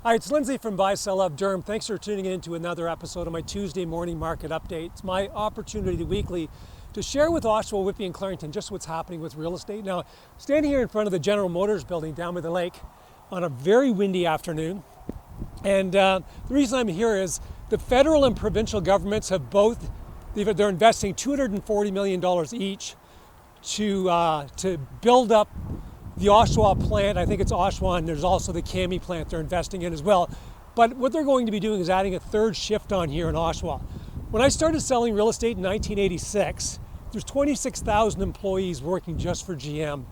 Hi, it's Lindsay from Buy, Sell, Love, Durham. Thanks for tuning in to another episode of my Tuesday morning market update. It's my opportunity weekly to share with Oshawa, Whitby and Clarington just what's happening with real estate. Now, standing here in front of the General Motors building down by the lake on a very windy afternoon. And the reason I'm here is the federal and provincial governments have both, they're investing $240 million each to build up the Oshawa plant. I think it's Oshawa, and there's also the Cami plant they're investing in as well. But what they're going to be doing is adding a third shift on here in Oshawa. When I started selling real estate in 1986, there's 26,000 employees working just for GM.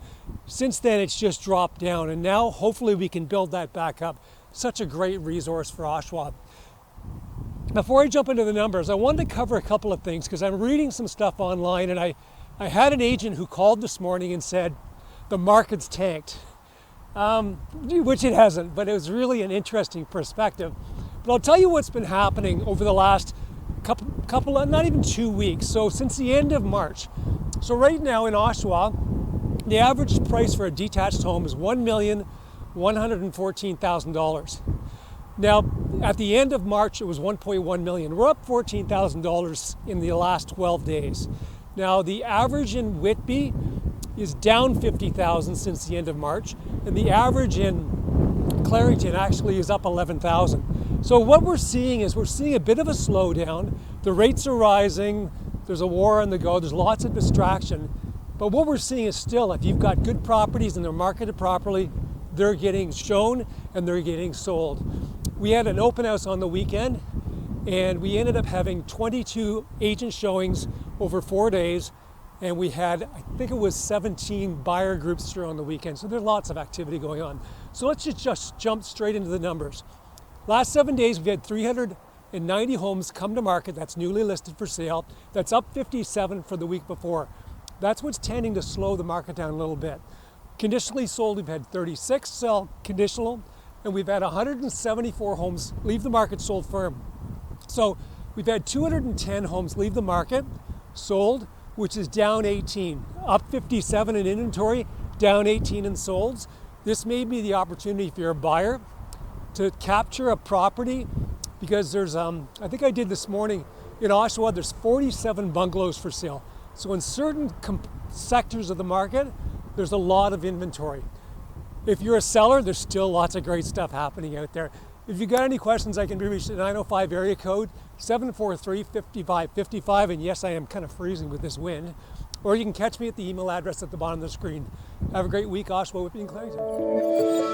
Since then, it's just dropped down, and now hopefully we can build that back up. Such a great resource for Oshawa. Before I jump into the numbers, I wanted to cover a couple of things because I'm reading some stuff online, and I had an agent who called this morning and said, the market's tanked, which it hasn't, but it was really an interesting perspective. But I'll tell you what's been happening over the last couple of, not even 2 weeks. So since the end of March. So right now in Oshawa, the average price for a detached home is $1,114,000. Now, at the end of March, it was $1.1 million. We're up $14,000 in the last 12 days. Now, the average in Whitby is down 50,000 since the end of March, and the average in Clarington actually is up 11,000. So what we're seeing is a bit of a slowdown. The rates are rising, there's a war on the go, there's lots of distraction. But what we're seeing is still, if you've got good properties and they're marketed properly, they're getting shown and they're getting sold. We had an open house on the weekend, and we ended up having 22 agent showings over 4 days. And we had, I think it was 17 buyer groups through on the weekend. So there's lots of activity going on. So let's just jump straight into the numbers. Last 7 days, we've had 390 homes come to market that's newly listed for sale. That's up 57 for the week before. That's what's tending to slow the market down a little bit. Conditionally sold, we've had 36 sell conditional, and we've had 174 homes leave the market sold firm. So we've had 210 homes leave the market sold, which is down 18, up 57 in inventory, down 18 in solds. This may be the opportunity if you're a buyer to capture a property, because there's, I think I did this morning in Oshawa, there's 47 bungalows for sale. So in certain sectors of the market, there's a lot of inventory. If you're a seller, there's still lots of great stuff happening out there. If you've got any questions, I can be reached at 905 area code 743-5555, and yes, I am kind of freezing with this wind. Or you can catch me at the email address at the bottom of the screen. Have a great week, Oshawa, Whitby and Clarington.